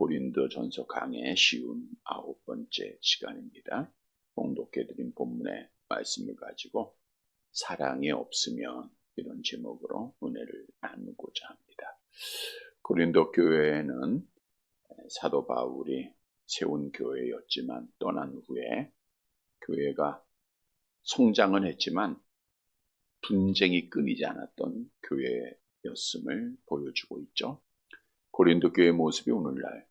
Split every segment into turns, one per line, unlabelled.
고린도전서 강의 쉬운 9번째 시간입니다. 봉독해드린 본문의 말씀을 가지고 사랑이 없으면 이런 제목으로 은혜를 나누고자 합니다. 고린도 교회에는 사도 바울이 세운 교회였지만 떠난 후에 교회가 성장은 했지만 분쟁이 끊이지 않았던 교회였음을 보여주고 있죠. 고린도 교회의 모습이 오늘날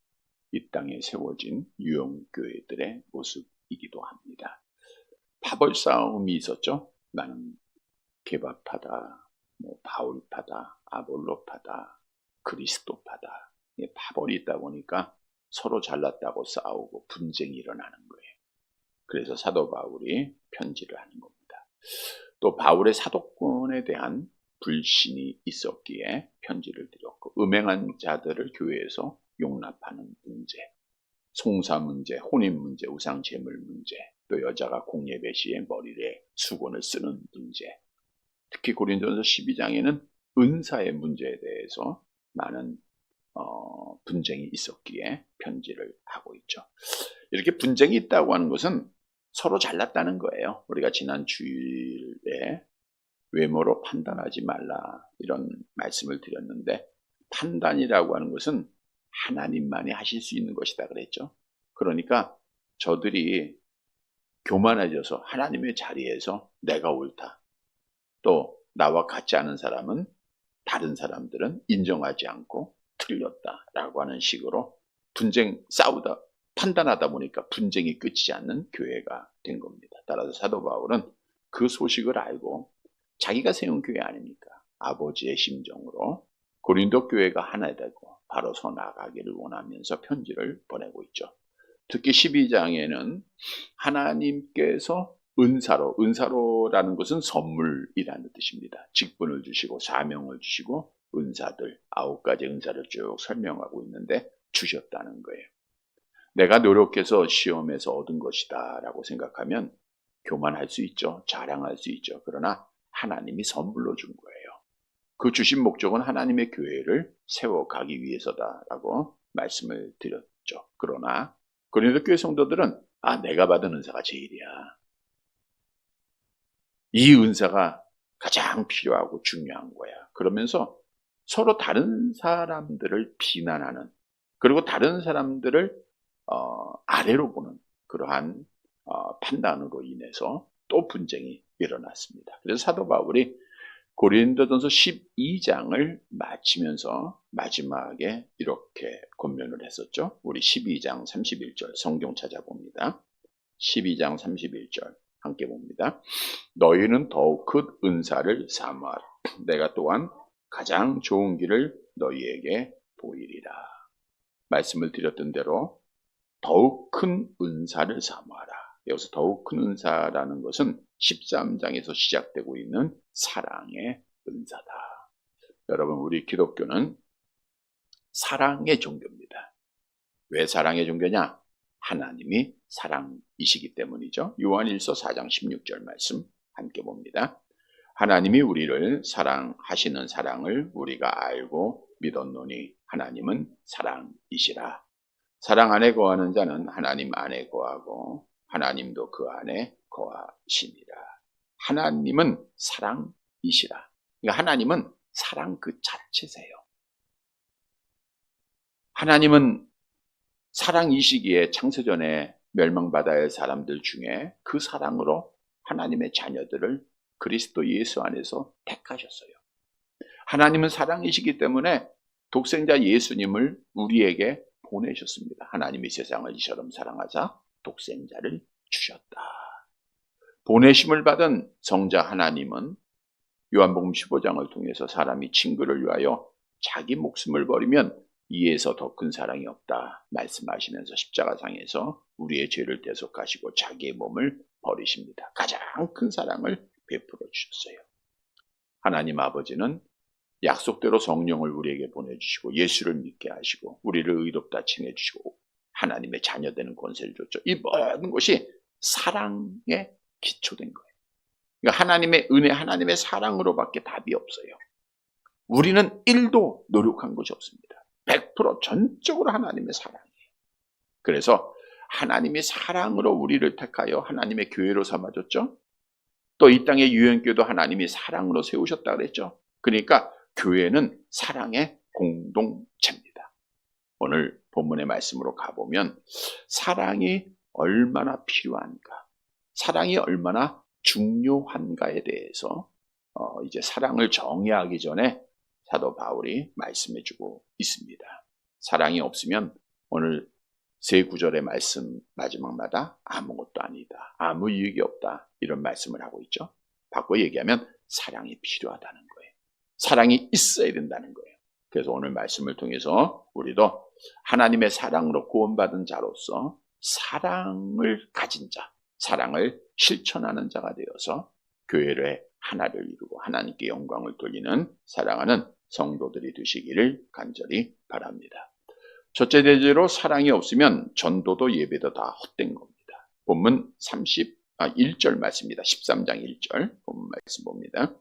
이 땅에 세워진 유형 교회들의 모습이기도 합니다. 파벌 싸움이 있었죠. 나는 게바파다, 바울파다, 아볼로파다, 그리스도파다. 파벌이 있다 보니까 서로 잘났다고 싸우고 분쟁이 일어나는 거예요. 그래서 사도 바울이 편지를 하는 겁니다. 또 바울의 사도권에 대한 불신이 있었기에 편지를 드렸고, 음행한 자들을 교회에서 용납하는 문제, 송사 문제, 혼인 문제, 우상 제물 문제, 또 여자가 공예배 시에 머리에 수건을 쓰는 문제, 특히 고린도전서 12장에는 은사의 문제에 대해서 많은 분쟁이 있었기에 편지를 하고 있죠. 이렇게 분쟁이 있다고 하는 것은 서로 잘났다는 거예요. 우리가 지난 주일에 외모로 판단하지 말라 이런 말씀을 드렸는데, 판단이라고 하는 것은 하나님만이 하실 수 있는 것이다 그랬죠. 그러니까 저들이 교만해져서 하나님의 자리에서 내가 옳다, 또 나와 같지 않은 사람은, 다른 사람들은 인정하지 않고 틀렸다라고 하는 식으로 싸우다 판단하다 보니까 분쟁이 끝이지 않는 교회가 된 겁니다. 따라서 사도 바울은 그 소식을 알고 자기가 세운 교회 아닙니까? 아버지의 심정으로 고린도 교회가 하나 되고 바로 서 나가기를 원하면서 편지를 보내고 있죠. 특히 12장에는 하나님께서 은사로라는 것은 선물이라는 뜻입니다. 직분을 주시고 사명을 주시고 은사들 9가지 은사를 쭉 설명하고 있는데 주셨다는 거예요. 내가 노력해서 시험에서 얻은 것이다 라고 생각하면 교만할 수 있죠. 자랑할 수 있죠. 그러나 하나님이 선물로 준 거예요. 그 주신 목적은 하나님의 교회를 세워가기 위해서다라고 말씀을 드렸죠. 그러나 고린도 교회 성도들은 내가 받은 은사가 제일이야. 이 은사가 가장 필요하고 중요한 거야. 그러면서 서로 다른 사람들을 비난하는, 그리고 다른 사람들을 아래로 보는 그러한 판단으로 인해서 또 분쟁이 일어났습니다. 그래서 사도 바울이 고린도전서 12장을 마치면서 마지막에 이렇게 권면을 했었죠. 우리 12장 31절 성경 찾아봅니다. 12장 31절 함께 봅니다. 너희는 더욱 큰 은사를 사모하라. 내가 또한 가장 좋은 길을 너희에게 보이리라. 말씀을 드렸던 대로 더욱 큰 은사를 사모하라. 여기서 더욱 큰 은사라는 것은 13장에서 시작되고 있는 사랑의 은사다. 여러분, 우리 기독교는 사랑의 종교입니다. 왜 사랑의 종교냐? 하나님이 사랑이시기 때문이죠. 요한일서 4장 16절 말씀 함께 봅니다. 하나님이 우리를 사랑하시는 사랑을 우리가 알고 믿었노니 하나님은 사랑이시라. 사랑 안에 거하는 자는 하나님 안에 거하고 하나님도 그 안에 거하시니라. 하나님은 사랑이시라. 그러니까 하나님은 사랑 그 자체세요. 하나님은 사랑이시기에 창세전에 멸망받아야 할 사람들 중에 그 사랑으로 하나님의 자녀들을 그리스도 예수 안에서 택하셨어요. 하나님은 사랑이시기 때문에 독생자 예수님을 우리에게 보내셨습니다. 하나님이 세상을 이처럼 사랑하사 독생자를 주셨다. 보내심을 받은 성자 하나님은 요한복음 15장을 통해서 사람이 친구를 위하여 자기 목숨을 버리면 이에서 더 큰 사랑이 없다 말씀하시면서 십자가상에서 우리의 죄를 대속하시고 자기의 몸을 버리십니다. 가장 큰 사랑을 베풀어 주셨어요. 하나님 아버지는 약속대로 성령을 우리에게 보내주시고 예수를 믿게 하시고 우리를 의롭다 칭해주시고 하나님의 자녀되는 권세를 줬죠. 이 모든 것이 사랑에 기초된 거예요. 그러니까 하나님의 은혜, 하나님의 사랑으로밖에 답이 없어요. 우리는 1도 노력한 것이 없습니다. 100% 전적으로 하나님의 사랑이에요. 그래서 하나님이 사랑으로 우리를 택하여 하나님의 교회로 삼아줬죠. 또 이 땅의 유엔교도 하나님이 사랑으로 세우셨다 그랬죠. 그러니까 교회는 사랑의 공동체입니다. 오늘 본문의 말씀으로 가보면 사랑이 얼마나 필요한가, 사랑이 얼마나 중요한가에 대해서 이제 사랑을 정의하기 전에 사도 바울이 말씀해주고 있습니다. 사랑이 없으면 오늘 세 구절의 말씀 마지막마다 아무것도 아니다, 아무 유익이 없다, 이런 말씀을 하고 있죠. 바꿔 얘기하면 사랑이 필요하다는 거예요. 사랑이 있어야 된다는 거예요. 그래서 오늘 말씀을 통해서 우리도 하나님의 사랑으로 구원받은 자로서 사랑을 가진 자, 사랑을 실천하는 자가 되어서 교회의 하나를 이루고 하나님께 영광을 돌리는 사랑하는 성도들이 되시기를 간절히 바랍니다. 첫째 대제로 사랑이 없으면 전도도 예배도 다 헛된 겁니다. 본문 1절 말씀입니다. 13장 1절 본문 말씀 봅니다.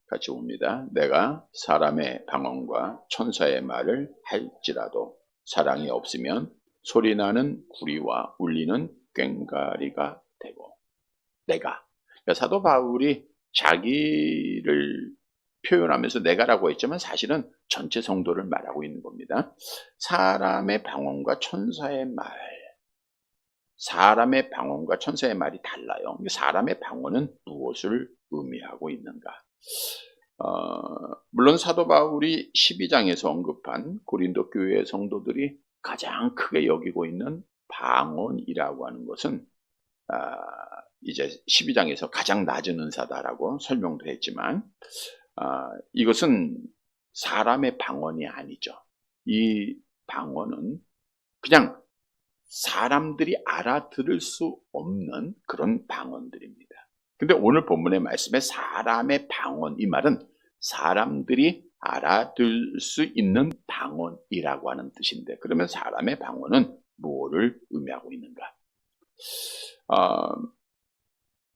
같이 봅니다. 내가 사람의 방언과 천사의 말을 할지라도 사랑이 없으면 소리나는 구리와 울리는 꽹과리가 되고. 내가, 그러니까 사도 바울이 자기를 표현하면서 내가라고 했지만 사실은 전체 성도를 말하고 있는 겁니다. 사람의 방언과 천사의 말, 사람의 방언과 천사의 말이 달라요. 사람의 방언은 무엇을 의미하고 있는가? 물론 사도 바울이 12장에서 언급한 고린도 교회의 성도들이 가장 크게 여기고 있는 방언이라고 하는 것은 이제 12장에서 가장 낮은 은사다라고 설명도 했지만 이것은 사람의 방언이 아니죠. 이 방언은 그냥 사람들이 알아들을 수 없는 그런 방언들입니다. 근데 오늘 본문의 말씀에 사람의 방언, 이 말은 사람들이 알아들 수 있는 방언이라고 하는 뜻인데, 그러면 사람의 방언은 무엇을 의미하고 있는가?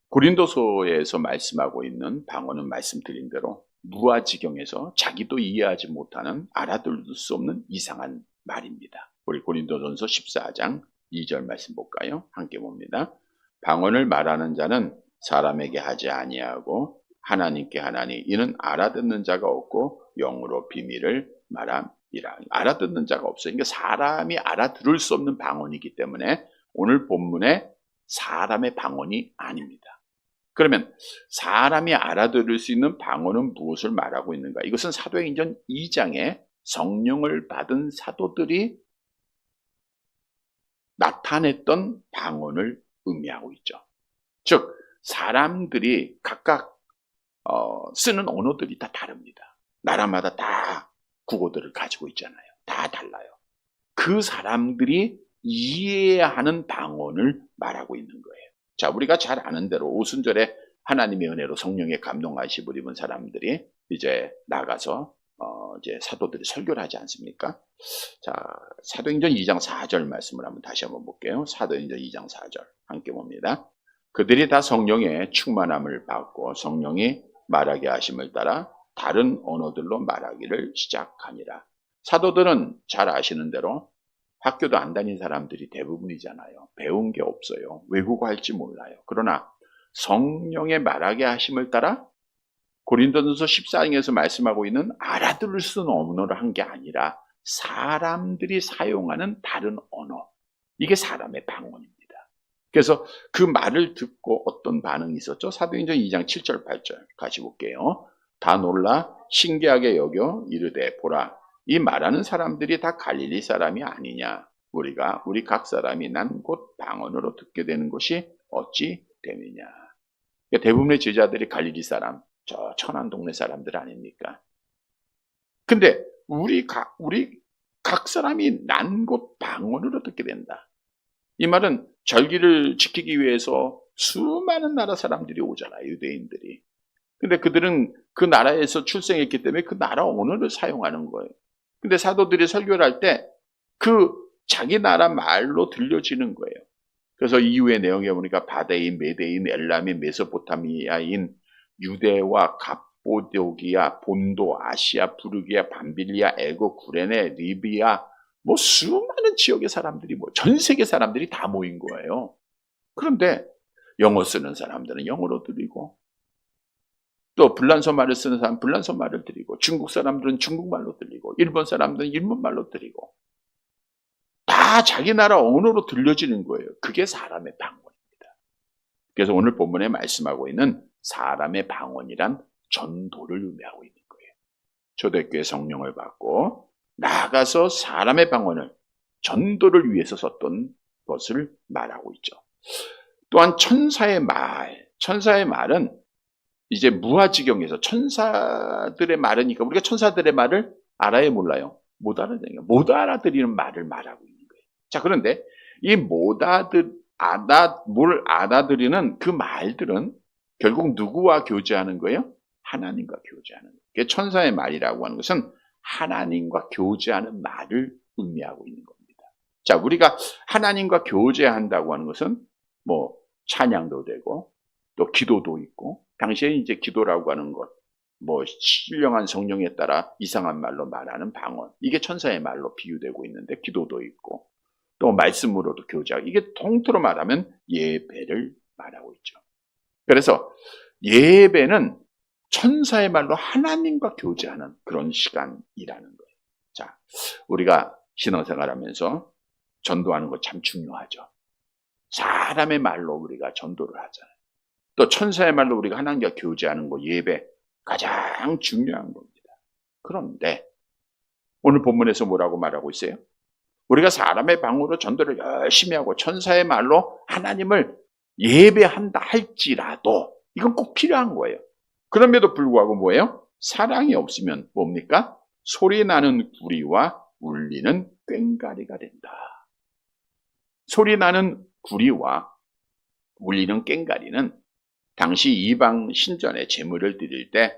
고린도서에서 말씀하고 있는 방언은 말씀드린 대로 무아지경에서 자기도 이해하지 못하는, 알아들 수 없는 이상한 말입니다. 우리 고린도전서 14장 2절 말씀 볼까요? 함께 봅니다. 방언을 말하는 자는 사람에게 하지 아니하고 하나님께 하나니 이는 알아듣는 자가 없고 영으로 비밀을 말함이라. 알아듣는 자가 없어요. 그러니까 사람이 알아들을 수 없는 방언이기 때문에 오늘 본문에 사람의 방언이 아닙니다. 그러면 사람이 알아들을 수 있는 방언은 무엇을 말하고 있는가? 이것은 사도행전 2장에 성령을 받은 사도들이 나타냈던 방언을 의미하고 있죠. 즉 사람들이 각각 쓰는 언어들이 다 다릅니다. 나라마다 다 국어들을 가지고 있잖아요. 다 달라요. 그 사람들이 이해해야 하는 방언을 말하고 있는 거예요. 자, 우리가 잘 아는 대로 오순절에 하나님의 은혜로 성령의 감동하심을 입은 사람들이 이제 나가서 이제 사도들이 설교를 하지 않습니까? 자, 사도행전 2장 4절 말씀을 다시 한번 볼게요. 사도행전 2장 4절 함께 봅니다. 그들이 다 성령의 충만함을 받고 성령이 말하게 하심을 따라 다른 언어들로 말하기를 시작하니라. 사도들은 잘 아시는 대로 학교도 안 다닌 사람들이 대부분이잖아요. 배운 게 없어요. 외국어 할지 몰라요. 그러나 성령의 말하게 하심을 따라 고린도전서 14장에서 말씀하고 있는 알아들을 수 있는 언어를 한 게 아니라 사람들이 사용하는 다른 언어, 이게 사람의 방언입니다. 그래서 그 말을 듣고 어떤 반응이 있었죠? 사도행전 2장 7절 8절 같이 볼게요. 다 놀라 신기하게 여겨 이르되 보라, 이 말하는 사람들이 다 갈릴리 사람이 아니냐? 우리 각 사람이 난 곧 방언으로 듣게 되는 것이 어찌 되느냐? 그러니까 대부분의 제자들이 갈릴리 사람, 저 천안 동네 사람들 아닙니까? 근데 우리 각 사람이 난 곧 방언으로 듣게 된다. 이 말은 절기를 지키기 위해서 수많은 나라 사람들이 오잖아요. 유대인들이. 근데 그들은 그 나라에서 출생했기 때문에 그 나라 언어를 사용하는 거예요. 근데 사도들이 설교를 할 때 그 자기 나라 말로 들려지는 거예요. 그래서 이후의 내용에 보니까 바데인, 메데인, 엘람인, 메소포타미아인, 유대와 갑보도기아, 본도, 아시아, 부르기아, 밤빌리아, 에고, 구레네, 리비아, 뭐 수많은 지역의 사람들이 전 세계 사람들이 다 모인 거예요. 그런데 영어 쓰는 사람들은 영어로 드리고, 또 불란서 말을 쓰는 사람 불란서 말을 드리고, 중국 사람들은 중국말로 드리고, 일본 사람들은 일본말로 드리고, 다 자기 나라 언어로 들려지는 거예요. 그게 사람의 방언입니다. 그래서 오늘 본문에 말씀하고 있는 사람의 방언이란 전도를 의미하고 있는 거예요. 초대교회 성령을 받고 나가서 사람의 방언을, 전도를 위해서 썼던 것을 말하고 있죠. 또한 천사의 말은 이제 무아지경에서 천사들의 말이니까 우리가 천사들의 말을 알아요, 몰라요? 못 알아들이는 말을 말하고 있는 거예요. 자, 그런데 이 뭘 알아들이는 그 말들은 결국 누구와 교제하는 거예요? 하나님과 교제하는 거예요. 그게 천사의 말이라고 하는 것은 하나님과 교제하는 말을 의미하고 있는 겁니다. 자, 우리가 하나님과 교제한다고 하는 것은 뭐 찬양도 되고 또 기도도 있고, 당시에 이제 기도라고 하는 것, 뭐 신령한 성령에 따라 이상한 말로 말하는 방언, 이게 천사의 말로 비유되고 있는데, 기도도 있고 또 말씀으로도 교제하고, 이게 통틀어 말하면 예배를 말하고 있죠. 그래서 예배는 천사의 말로 하나님과 교제하는 그런 시간이라는 거예요. 자, 우리가 신앙생활하면서 전도하는 거 참 중요하죠. 사람의 말로 우리가 전도를 하잖아요. 또 천사의 말로 우리가 하나님과 교제하는 거, 예배, 가장 중요한 겁니다. 그런데 오늘 본문에서 뭐라고 말하고 있어요? 우리가 사람의 방언으로 전도를 열심히 하고 천사의 말로 하나님을 예배한다 할지라도 이건 꼭 필요한 거예요. 그럼에도 불구하고 뭐예요? 사랑이 없으면 뭡니까? 소리 나는 구리와 울리는 꽹과리가 된다. 소리 나는 구리와 울리는 꽹과리는 당시 이방 신전에 제물을 드릴 때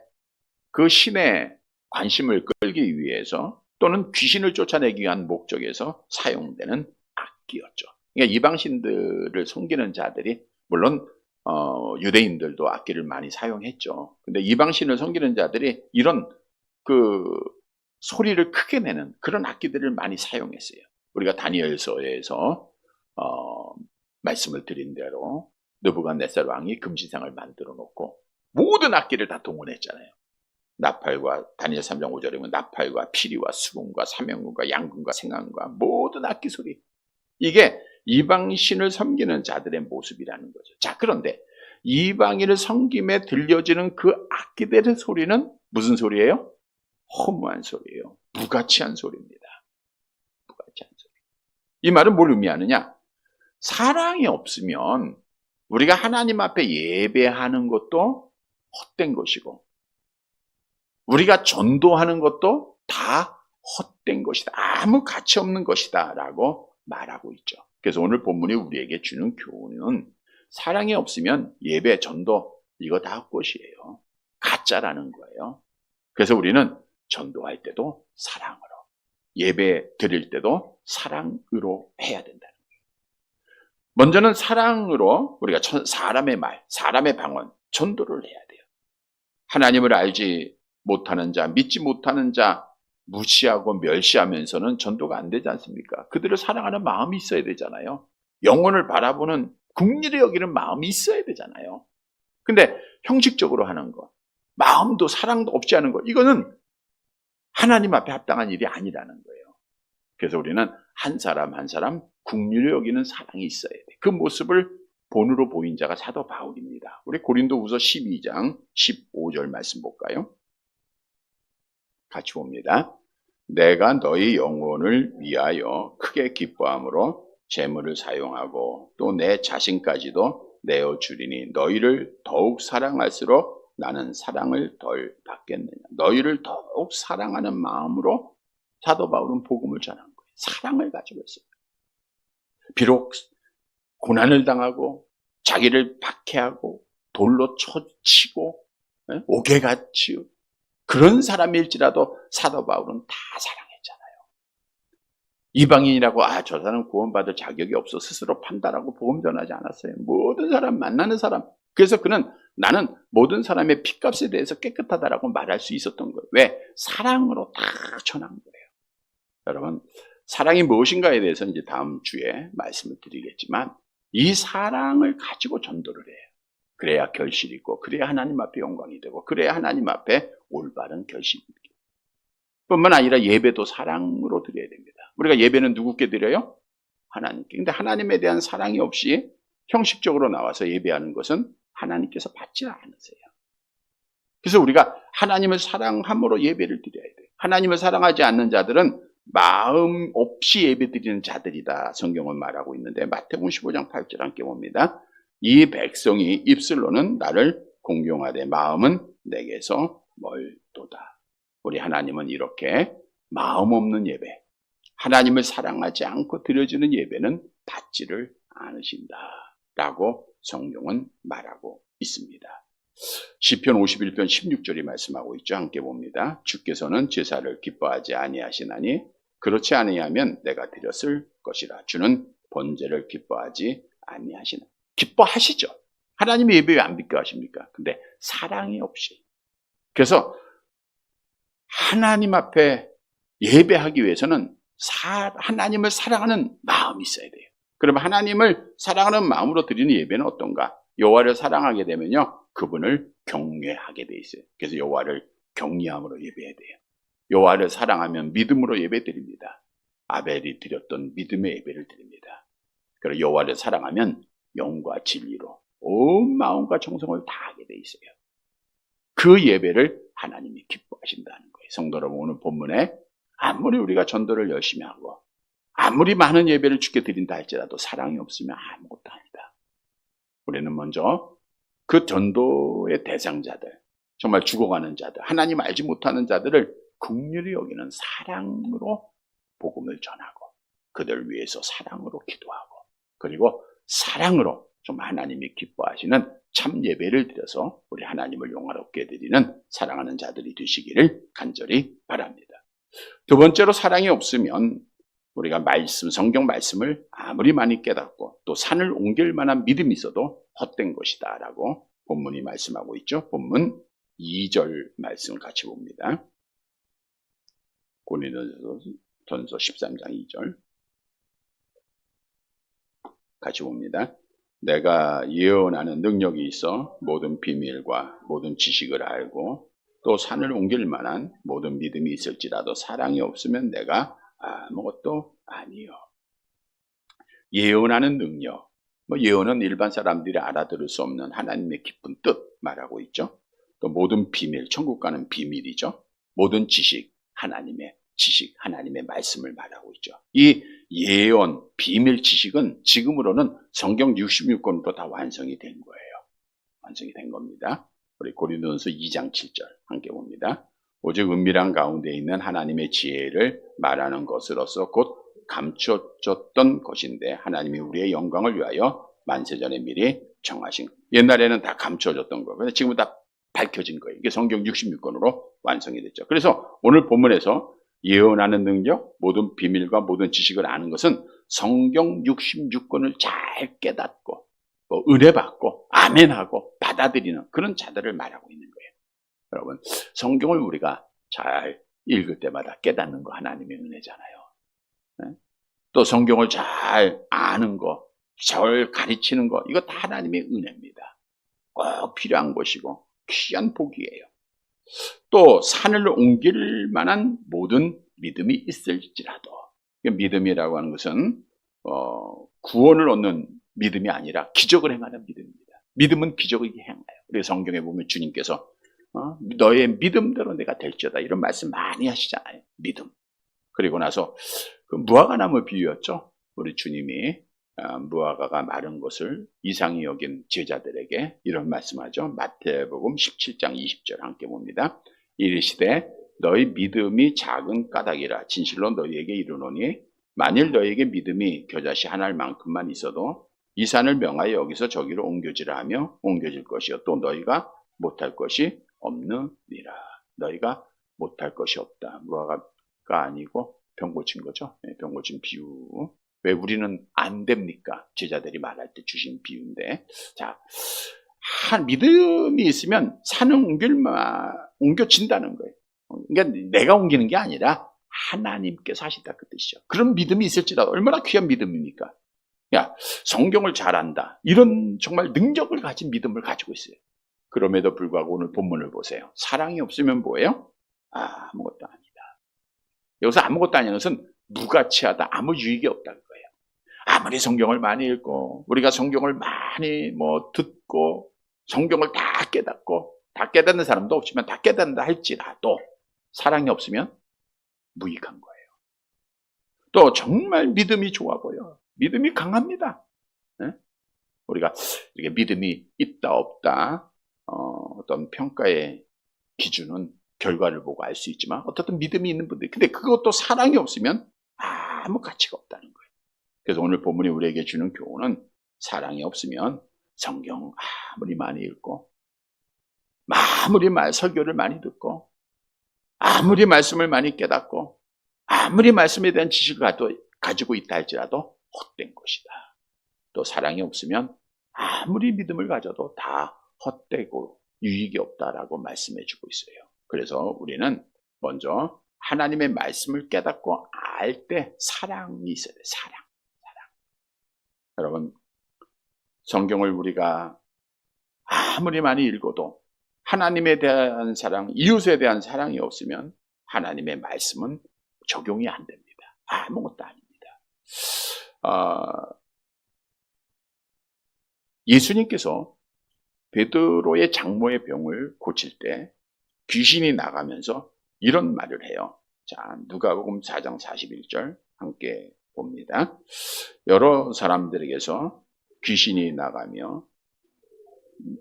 그 신의 관심을 끌기 위해서, 또는 귀신을 쫓아내기 위한 목적에서 사용되는 악기였죠. 그러니까 이방 신들을 섬기는 자들이, 물론 유대인들도 악기를 많이 사용했죠. 근데 이방 신을 섬기는 자들이 이런 그 소리를 크게 내는 그런 악기들을 많이 사용했어요. 우리가 다니엘서에서 말씀을 드린 대로 느부갓네살 왕이 금시상을 만들어 놓고 모든 악기를 다 동원했잖아요. 나팔과, 다니엘 3장 5절에 보면 나팔과 피리와 수금과 사명금과 양금과 생강과 모든 악기 소리, 이게 이방신을 섬기는 자들의 모습이라는 거죠. 자, 그런데 이방인을 섬김에 들려지는 그 악기들의 소리는 무슨 소리예요? 허무한 소리예요. 무가치한 소리입니다. 무가치한 소리. 이 말은 뭘 의미하느냐? 사랑이 없으면 우리가 하나님 앞에 예배하는 것도 헛된 것이고, 우리가 전도하는 것도 다 헛된 것이다. 아무 가치 없는 것이다 라고 말하고 있죠. 그래서 오늘 본문이 우리에게 주는 교훈은 사랑이 없으면 예배, 전도 이거 다 헛것이에요. 가짜라는 거예요. 그래서 우리는 전도할 때도 사랑으로, 예배 드릴 때도 사랑으로 해야 된다는 거예요. 먼저는 사랑으로 우리가 사람의 말, 사람의 방언, 전도를 해야 돼요. 하나님을 알지 못하는 자, 믿지 못하는 자 무시하고 멸시하면서는 전도가 안 되지 않습니까? 그들을 사랑하는 마음이 있어야 되잖아요. 영혼을 바라보는, 긍휼히 여기는 마음이 있어야 되잖아요. 근데 형식적으로 하는 것, 마음도 사랑도 없이 하는 것, 이거는 하나님 앞에 합당한 일이 아니라는 거예요. 그래서 우리는 한 사람 한 사람 긍휼히 여기는 사랑이 있어야 돼. 그 모습을 본으로 보인 자가 사도 바울입니다. 우리 고린도후서 12장 15절 말씀 볼까요? 같이 봅니다. 내가 너희 영혼을 위하여 크게 기뻐함으로 재물을 사용하고 또 내 자신까지도 내어주리니 너희를 더욱 사랑할수록 나는 사랑을 덜 받겠느냐. 너희를 더욱 사랑하는 마음으로 사도 바울은 복음을 전한 거예요. 사랑을 가지고 있어요. 비록 고난을 당하고 자기를 박해하고 돌로 치고 옥에같이 그런 사람일지라도 사도 바울은 다 사랑했잖아요. 이방인이라고 저 사람 구원받을 자격이 없어 스스로 판단하고 복음 전하지 않았어요. 모든 사람 만나는 사람. 그래서 그는 나는 모든 사람의 핏값에 대해서 깨끗하다라고 말할 수 있었던 거예요. 왜? 사랑으로 다 전한 거예요. 여러분, 사랑이 무엇인가에 대해서 이제 다음 주에 말씀을 드리겠지만 이 사랑을 가지고 전도를 해요. 그래야 결실이 있고 그래야 하나님 앞에 영광이 되고 그래야 하나님 앞에 올바른 결실이 있고 뿐만 아니라 예배도 사랑으로 드려야 됩니다. 우리가 예배는 누구께 드려요? 하나님께. 근데 하나님에 대한 사랑이 없이 형식적으로 나와서 예배하는 것은 하나님께서 받지 않으세요. 그래서 우리가 하나님을 사랑함으로 예배를 드려야 돼요. 하나님을 사랑하지 않는 자들은 마음 없이 예배 드리는 자들이다. 성경은 말하고 있는데 마태복음 15장 8절 함께 봅니다. 이 백성이 입술로는 나를 공경하되 마음은 내게서 멀도다. 우리 하나님은 이렇게 마음 없는 예배, 하나님을 사랑하지 않고 드려지는 예배는 받지를 않으신다라고 성경은 말하고 있습니다. 시편 51편 16절이 말씀하고 있죠. 함께 봅니다. 주께서는 제사를 기뻐하지 아니하시나니 그렇지 아니하면 내가 드렸을 것이라. 주는 번제를 기뻐하지 아니하시나. 기뻐하시죠. 하나님의 예배 왜 안 기뻐하십니까? 근데 사랑이 없이. 그래서 하나님 앞에 예배하기 위해서는 하나님을 사랑하는 마음이 있어야 돼요. 그러면 하나님을 사랑하는 마음으로 드리는 예배는 어떤가? 여호와를 사랑하게 되면요, 그분을 경외하게 돼 있어요. 그래서 여호와를 경외함으로 예배해야 돼요. 여호와를 사랑하면 믿음으로 예배 드립니다. 아벨이 드렸던 믿음의 예배를 드립니다. 그리고 여호와를 사랑하면 영과 진리로 온 마음과 정성을 다하게 돼 있어요. 그 예배를 하나님이 기뻐하신다는 거예요. 성도 여러분, 오늘 본문에 아무리 우리가 전도를 열심히 하고 아무리 많은 예배를 주께 드린다 할지라도 사랑이 없으면 아무것도 아니다. 우리는 먼저 그 전도의 대상자들, 정말 죽어가는 자들, 하나님 알지 못하는 자들을 긍휼히 여기는 사랑으로 복음을 전하고 그들을 위해서 사랑으로 기도하고 그리고 사랑으로 좀 하나님이 기뻐하시는 참 예배를 드려서 우리 하나님을 영화롭게 드리는 사랑하는 자들이 되시기를 간절히 바랍니다. 두 번째로 사랑이 없으면 우리가 성경 말씀을 아무리 많이 깨닫고 또 산을 옮길 만한 믿음이 있어도 헛된 것이다 라고 본문이 말씀하고 있죠. 본문 2절 말씀을 같이 봅니다. 고린도전서 13장 2절 같이 봅니다. 내가 예언하는 능력이 있어 모든 비밀과 모든 지식을 알고 또 산을 옮길 만한 모든 믿음이 있을지라도 사랑이 없으면 내가 아무것도 아니요. 예언하는 능력, 예언은 일반 사람들이 알아들을 수 없는 하나님의 깊은 뜻 말하고 있죠. 또 모든 비밀, 천국 가는 비밀이죠. 모든 지식, 하나님의 말씀을 말하고 있죠. 이 예언, 비밀 지식은 지금으로는 성경 66권으로 다 완성이 된 거예요. 완성이 된 겁니다. 우리 고린도전서 2장 7절 함께 봅니다. 오직 은밀한 가운데 있는 하나님의 지혜를 말하는 것으로서 곧 감춰졌던 것인데 하나님이 우리의 영광을 위하여 만세전에 미리 정하신. 옛날에는 다 감춰졌던 거예요. 근데 지금은 다 밝혀진 거예요. 이게 성경 66권으로 완성이 됐죠. 그래서 오늘 본문에서 예언하는 능력, 모든 비밀과 모든 지식을 아는 것은 성경 66권을 잘 깨닫고 은혜 받고 아멘하고 받아들이는 그런 자들을 말하고 있는 거예요. 여러분, 성경을 우리가 잘 읽을 때마다 깨닫는 거 하나님의 은혜잖아요. 네? 또 성경을 잘 아는 거, 잘 가르치는 거, 이거 다 하나님의 은혜입니다. 꼭 필요한 것이고 귀한 복이에요. 또 산을 옮길 만한 모든 믿음이 있을지라도, 믿음이라고 하는 것은 구원을 얻는 믿음이 아니라 기적을 행하는 믿음입니다. 믿음은 기적을 행해요. 우리 성경에 보면 주님께서 너의 믿음대로 내가 될지어다 이런 말씀 많이 하시잖아요. 믿음. 그리고 나서 그 무화과나무 비유였죠. 우리 주님이 무화과가 마른 것을 이상히 여긴 제자들에게 이런 말씀하죠. 마태복음 17장 20절 함께 봅니다. 이르시되 너희 믿음이 작은 까닭이라 진실로 너희에게 이르노니 만일 너희에게 믿음이 겨자씨 하나만큼만 있어도 이 산을 명하여 여기서 저기로 옮겨지라 하며 옮겨질 것이요 또 너희가 못할 것이 없느니라. 너희가 못할 것이 없다. 무화과가 아니고 병 고친 거죠. 병 고친 비유. 왜 우리는 안 됩니까? 제자들이 말할 때 주신 비유인데. 자, 믿음이 있으면 산을 옮겨진다는 거예요. 그러니까 내가 옮기는 게 아니라 하나님께서 하신다 그 뜻이죠. 그런 믿음이 있을지라도 얼마나 귀한 믿음입니까? 야, 성경을 잘 안다. 이런 정말 능력을 가진 믿음을 가지고 있어요. 그럼에도 불구하고 오늘 본문을 보세요. 사랑이 없으면 뭐예요? 아무것도 아니다. 여기서 아무것도 아니라는 것은 무가치하다. 아무 유익이 없다는 거예요. 아무리 성경을 많이 읽고 우리가 성경을 많이 듣고 성경을 다 깨닫고 다 깨닫는 사람도 없지만 다 깨닫는다 할지라도 사랑이 없으면 무익한 거예요. 또 정말 믿음이 좋아 보여. 믿음이 강합니다. 네? 우리가 이렇게 믿음이 있다 없다 어떤 평가의 기준은 결과를 보고 알 수 있지만 어떻든 믿음이 있는 분들 근데 그것도 사랑이 없으면 아무 가치가 없다는 거예요. 그래서 오늘 본문이 우리에게 주는 교훈은 사랑이 없으면 성경 아무리 많이 읽고 아무리 설교를 많이 듣고 아무리 말씀을 많이 깨닫고 아무리 말씀에 대한 지식을 가지고 있다 할지라도 헛된 것이다. 또 사랑이 없으면 아무리 믿음을 가져도 다 헛되고 유익이 없다라고 말씀해 주고 있어요. 그래서 우리는 먼저 하나님의 말씀을 깨닫고 알 때 사랑이 있어야 돼요. 사랑. 여러분, 성경을 우리가 아무리 많이 읽어도 하나님에 대한 사랑, 이웃에 대한 사랑이 없으면 하나님의 말씀은 적용이 안 됩니다. 아무것도 아닙니다. 예수님께서 베드로의 장모의 병을 고칠 때 귀신이 나가면서 이런 말을 해요. 자, 누가복음 4장 41절 함께 봅니다. 여러 사람들에게서 귀신이 나가며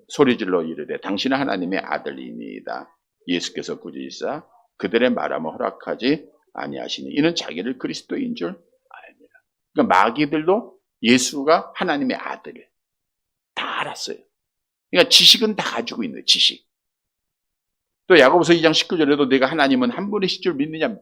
소리질러 이르되 당신은 하나님의 아들이니이다. 예수께서 부르시사 그들의 말함을 허락하지 아니하시니 이는 자기를 그리스도인 줄 압니다. 그러니까 마귀들도 예수가 하나님의 아들을 다 알았어요. 그러니까 지식은 다 가지고 있는 지식. 또 야고보서 2장 19절에도 내가 하나님은 한 분이실 줄 믿느냐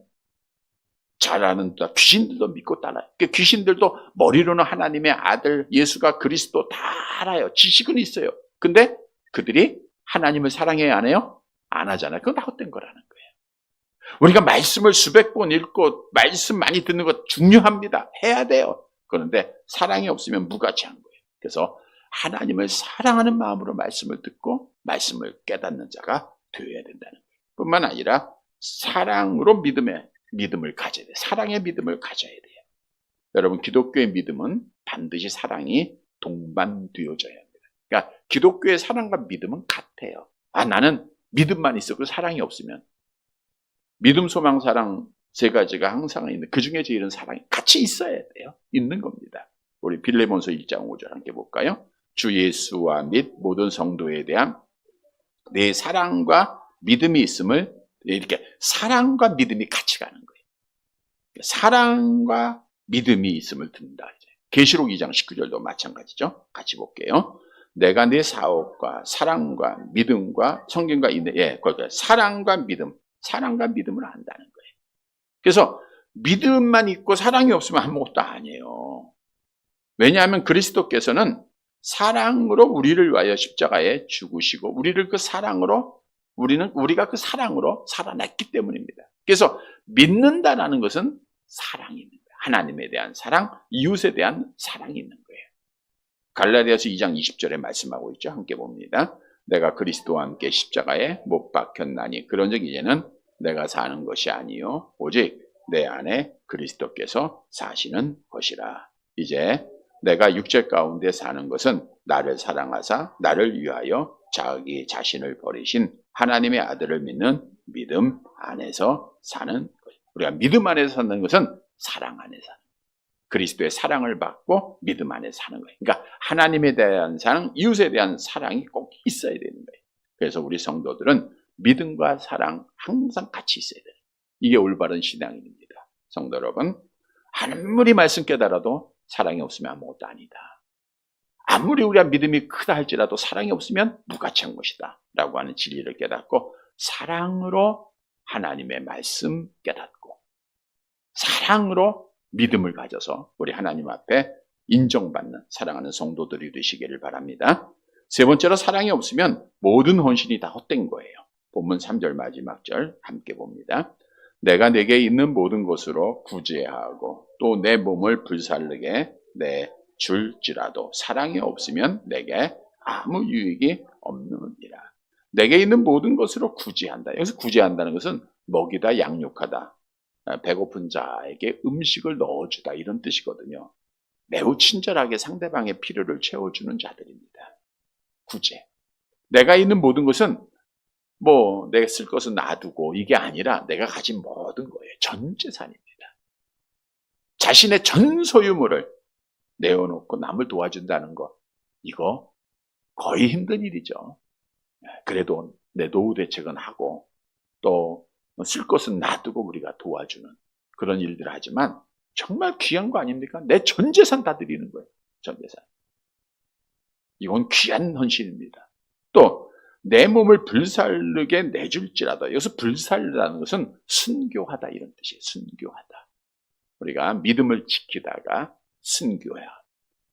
잘 아는다. 귀신들도 믿고 따라요. 그러니까 귀신들도 머리로는 하나님의 아들 예수가 그리스도 다 알아요. 지식은 있어요. 근데 그들이 하나님을 사랑해야 안 해요? 안 하잖아요. 그건 다 헛된 거라는 거예요. 우리가 말씀을 수백 번 읽고 말씀 많이 듣는 것 중요합니다. 해야 돼요. 그런데 사랑이 없으면 무가치한 거예요. 그래서 하나님을 사랑하는 마음으로 말씀을 듣고 말씀을 깨닫는 자가 되어야 된다는 거예요. 뿐만 아니라 사랑으로 믿음을 가져야 돼요. 사랑의 믿음을 가져야 돼요. 여러분, 기독교의 믿음은 반드시 사랑이 동반되어져야 합니다. 그러니까 기독교의 사랑과 믿음은 같아요. 나는 믿음만 있어. 그 사랑이 없으면 믿음, 소망, 사랑 세 가지가 항상 있는 그 중에 제일은 사랑이 같이 있어야 돼요. 있는 겁니다. 우리 빌레몬서 1장 5절 함께 볼까요? 주 예수와 및 모든 성도에 대한 내 사랑과 믿음이 있음을 이렇게 사랑과 믿음이 같이 가는 거예요. 사랑과 믿음이 있음을 듣는다. 계시록 2장 19절도 마찬가지죠. 같이 볼게요. 내가 내 사업과 사랑과 믿음과 성경과 사랑과 믿음을 한다는 거예요. 그래서 믿음만 있고 사랑이 없으면 아무것도 아니에요. 왜냐하면 그리스도께서는 사랑으로 우리를 위하여 십자가에 죽으시고 우리가 그 사랑으로 살아났기 때문입니다. 그래서 믿는다라는 것은 사랑입니다. 하나님에 대한 사랑, 이웃에 대한 사랑이 있는 거예요. 갈라디아서 2장 20절에 말씀하고 있죠. 함께 봅니다. 내가 그리스도와 함께 십자가에 못 박혔나니 그런즉 이제는 내가 사는 것이 아니요 오직 내 안에 그리스도께서 사시는 것이라. 이제 내가 육체 가운데 사는 것은 나를 사랑하사 나를 위하여 자기 자신을 버리신 하나님의 아들을 믿는 믿음 안에서 사는 것. 우리가 믿음 안에서 사는 것은 사랑 안에 사는 거예요. 그리스도의 사랑을 받고 믿음 안에 사는 거예요. 그러니까 하나님에 대한 사랑, 이웃에 대한 사랑이 꼭 있어야 되는 거예요. 그래서 우리 성도들은 믿음과 사랑 항상 같이 있어야 돼요. 이게 올바른 신앙입니다. 성도 여러분, 아무리 말씀 깨달아도 사랑이 없으면 아무것도 아니다. 아무리 우리가 믿음이 크다 할지라도 사랑이 없으면 무가치한 것이다 라고 하는 진리를 깨닫고 사랑으로 하나님의 말씀 깨닫고 사랑으로 믿음을 가져서 우리 하나님 앞에 인정받는 사랑하는 성도들이 되시기를 바랍니다. 세 번째로 사랑이 없으면 모든 헌신이 다 헛된 거예요. 본문 3절 마지막 절 함께 봅니다. 내가 내게 있는 모든 것으로 구제하고 또 내 몸을 불살르게 내줄지라도 사랑이 없으면 내게 아무 유익이 없느니라. 내게 있는 모든 것으로 구제한다. 여기서 구제한다는 것은 먹이다, 양육하다, 배고픈 자에게 음식을 넣어주다 이런 뜻이거든요. 매우 친절하게 상대방의 필요를 채워주는 자들입니다. 구제. 내가 있는 모든 것은 뭐 내가 쓸 것은 놔두고 이게 아니라 내가 가진 모든 거예요. 전 재산입니다. 자신의 전 소유물을 내어놓고 남을 도와준다는 것, 이거 거의 힘든 일이죠. 그래도 내 노후 대책은 하고 또 쓸 것은 놔두고 우리가 도와주는 그런 일들을 하지만 정말 귀한 거 아닙니까? 내 전 재산 다 드리는 거예요. 전 재산. 이건 귀한 헌신입니다. 또 내 몸을 불살르게 내줄지라도, 여기서 불살르라는 것은 순교하다 이런 뜻이에요. 순교하다. 우리가 믿음을 지키다가 순교해야,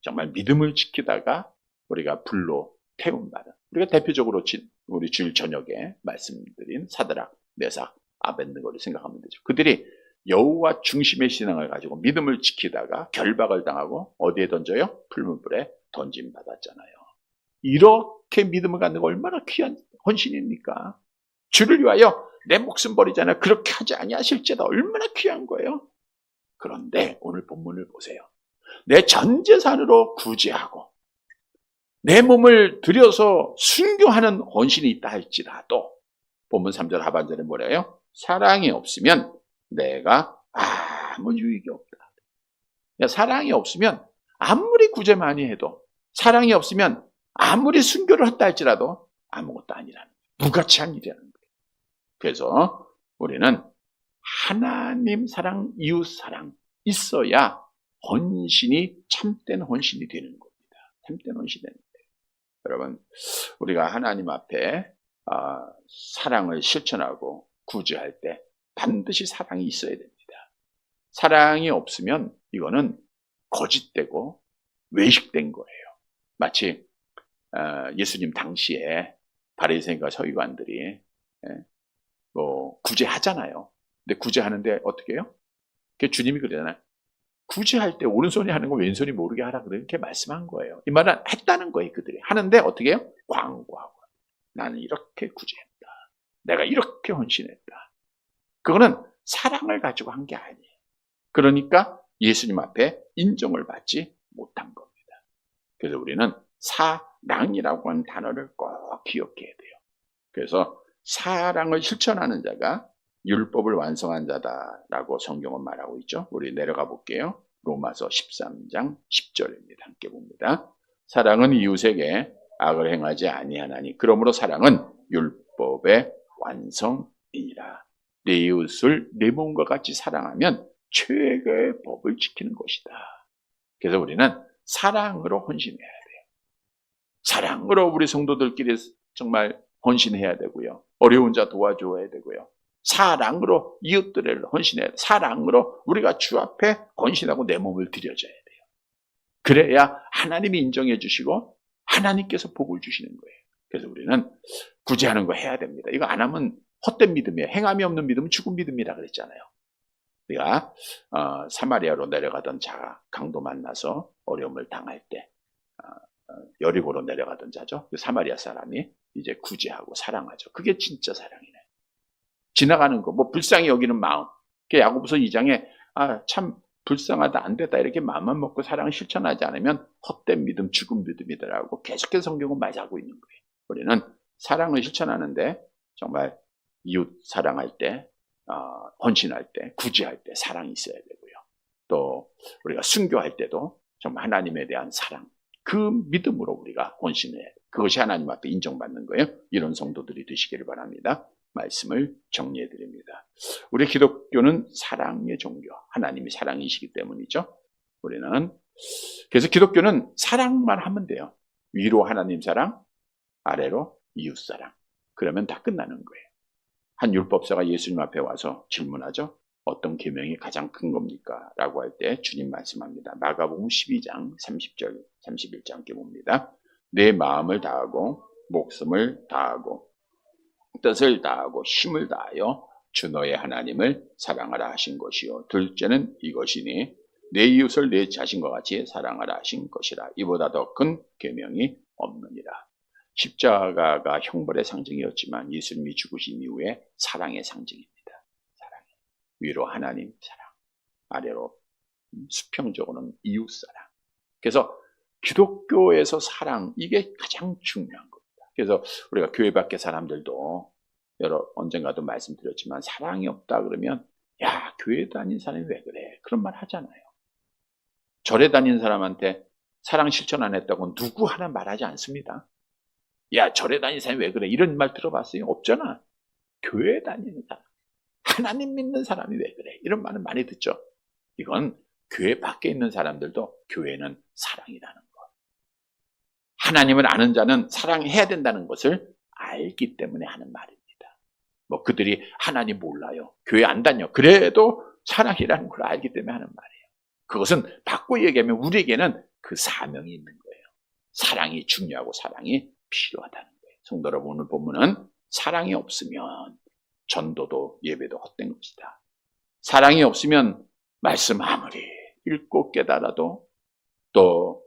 정말 믿음을 지키다가 우리가 불로 태움받은, 우리가 대표적으로 우리 주일 저녁에 말씀드린 사드락, 메삭, 아벳느고를 생각하면 되죠. 그들이 여호와 중심의 신앙을 가지고 믿음을 지키다가 결박을 당하고 어디에 던져요? 풀무불에 던짐받았잖아요. 이렇게 믿음을 갖는 거 얼마나 귀한 헌신입니까? 주를 위하여 내 목숨 버리잖아요. 그렇게 하지 아니하실지다. 얼마나 귀한 거예요. 그런데 오늘 본문을 보세요. 내 전 재산으로 구제하고 내 몸을 들여서 순교하는 헌신이 있다 할지라도 본문 3절 하반절에 뭐래요? 사랑이 없으면 내가 아무 유익이 없다. 사랑이 없으면 아무리 구제 많이 해도, 사랑이 없으면 아무리 순교를 했다 할지라도 아무것도 아니라는 거예요. 무가치한 일이라는 거예요. 그래서 우리는 하나님 사랑, 이웃 사랑 있어야 헌신이 참된 헌신이 되는 겁니다. 참된 헌신이 되는 거예요. 여러분, 우리가 하나님 앞에 사랑을 실천하고 구제할 때 반드시 사랑이 있어야 됩니다. 사랑이 없으면 이거는 거짓되고 외식된 거예요. 마치 예수님 당시에 바리새인과 서기관들이 구제하잖아요. 근데 구제하는데 어떻게 해요? 주님이 그러잖아요. 구제할 때 오른손이 하는 거 왼손이 모르게 하라 그렇게 말씀한 거예요. 이 말은 했다는 거예요. 그들이 하는데 어떻게 해요? 광고하고 나는 이렇게 구제했다. 내가 이렇게 헌신했다. 그거는 사랑을 가지고 한 게 아니에요. 그러니까 예수님 앞에 인정을 받지 못한 겁니다. 그래서 우리는 사랑이라고 하는 단어를 꼭 기억해야 돼요. 그래서 사랑을 실천하는 자가 율법을 완성한 자다라고 성경은 말하고 있죠. 우리 내려가 볼게요. 로마서 13장 10절입니다. 함께 봅니다. 사랑은 이웃에게 악을 행하지 아니하나니 그러므로 사랑은 율법의 완성이니라. 내 이웃을 내 몸과 같이 사랑하면 최고의 법을 지키는 것이다. 그래서 우리는 사랑으로 헌신해야 돼요. 사랑으로 우리 성도들끼리 정말 헌신해야 되고요. 어려운 자 도와줘야 되고요. 사랑으로 이웃들을 헌신해야 돼요. 사랑으로 우리가 주 앞에 헌신하고 내 몸을 드려줘야 돼요. 그래야 하나님이 인정해 주시고 하나님께서 복을 주시는 거예요. 그래서 우리는 구제하는 거 해야 됩니다. 이거 안 하면 헛된 믿음이에요. 행함이 없는 믿음은 죽은 믿음이라 그랬잖아요. 우리가 사마리아로 내려가던 자가 강도 만나서 어려움을 당할 때 여리고로 내려가던 자죠. 사마리아 사람이 이제 구제하고 사랑하죠. 그게 진짜 사랑이네. 지나가는 거, 불쌍히 여기는 마음. 야고보서 2장에 참 불쌍하다, 안 됐다 이렇게 마음만 먹고 사랑을 실천하지 않으면 헛된 믿음, 죽은 믿음이더라고 계속해서 성경은 말하고 있는 거예요. 우리는 사랑을 실천하는데 정말 이웃 사랑할 때, 헌신할 때, 구제할 때 사랑이 있어야 되고요. 또 우리가 순교할 때도 정말 하나님에 대한 사랑, 그 믿음으로 우리가 헌신해야 돼요. 그것이 하나님 앞에 인정받는 거예요. 이런 성도들이 되시기를 바랍니다. 말씀을 정리해 드립니다. 우리 기독교는 사랑의 종교, 하나님이 사랑이시기 때문이죠. 우리는 그래서 기독교는 사랑만 하면 돼요. 위로 하나님 사랑, 아래로 이웃 사랑. 그러면 다 끝나는 거예요. 한 율법사가 예수님 앞에 와서 질문하죠. 어떤 계명이 가장 큰 겁니까? 라고 할 때 주님 말씀합니다. 마가복음 12장 30절 31절 함께 봅니다. 내 마음을 다하고 목숨을 다하고 뜻을 다하고 힘을 다하여 주 너의 하나님을 사랑하라 하신 것이요. 둘째는 이것이니 내 이웃을 내 자신과 같이 사랑하라 하신 것이라. 이보다 더 큰 계명이 없느니라. 십자가가 형벌의 상징이었지만 예수님이 죽으신 이후에 사랑의 상징입니다. 사랑. 위로 하나님 사랑, 아래로 수평적으로는 이웃 사랑. 그래서 기독교에서 사랑, 이게 가장 중요한 겁니다. 그래서 우리가 교회 밖의 사람들도 언젠가도 말씀드렸지만 사랑이 없다 그러면 야, 교회 다닌 사람이 왜 그래? 그런 말 하잖아요. 절에 다니는 사람한테 사랑 실천 안 했다고 누구 하나 말하지 않습니다. 야, 절에 다니는 사람이 왜 그래? 이런 말 들어봤어요? 없잖아. 교회 다니는 사람, 하나님 믿는 사람이 왜 그래? 이런 말은 많이 듣죠. 이건 교회 밖에 있는 사람들도 교회는 사랑이라는 것. 하나님을 아는 자는 사랑해야 된다는 것을 알기 때문에 하는 말입니다. 뭐 그들이 하나님 몰라요. 교회 안 다녀. 그래도 사랑이라는 걸 알기 때문에 하는 말이에요. 그것은 바꾸어 얘기하면 우리에게는 그 사명이 있는 거예요. 사랑이 중요하고 사랑이 필요하다는 거예요. 성도 여러분, 오늘 본문은 사랑이 없으면 전도도 예배도 헛된 것이다. 사랑이 없으면 말씀 아무리 읽고 깨달아도 또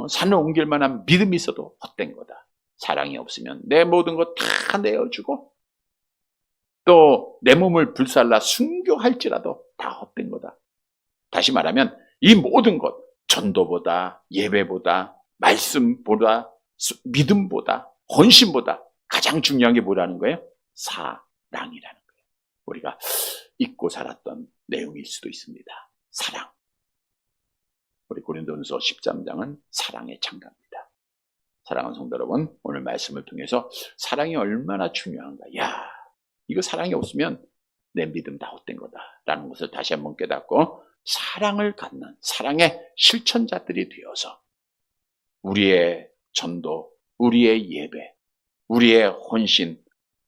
산을 옮길 만한 믿음이 있어도 헛된 거다. 사랑이 없으면 내 모든 것 다 내어주고 또 내 몸을 불살라 순교할지라도 다 헛된 거다. 다시 말하면 이 모든 것, 전도보다 예배보다 말씀보다 믿음보다 헌신보다 가장 중요한 게 뭐라는 거예요? 사랑이라는 거예요. 우리가 잊고 살았던 내용일 수도 있습니다. 사랑. 우리 고린도전서 13장은 사랑의 창가입니다. 사랑하는 성도 여러분, 오늘 말씀을 통해서 사랑이 얼마나 중요한가. 야, 이거 사랑이 없으면 내 믿음 다 헛된 거다라는 것을 다시 한번 깨닫고 사랑을 갖는 사랑의 실천자들이 되어서 우리의 전도, 우리의 예배, 우리의 헌신,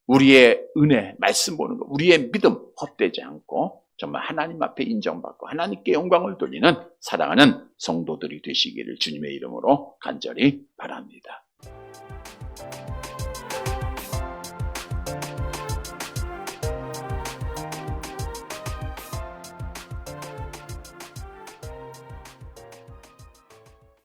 우리의 은혜, 말씀 보는 것, 우리의 믿음 헛되지 않고 정말 하나님 앞에 인정받고 하나님께 영광을 돌리는 사랑하는 성도들이 되시기를 주님의 이름으로 간절히 바랍니다.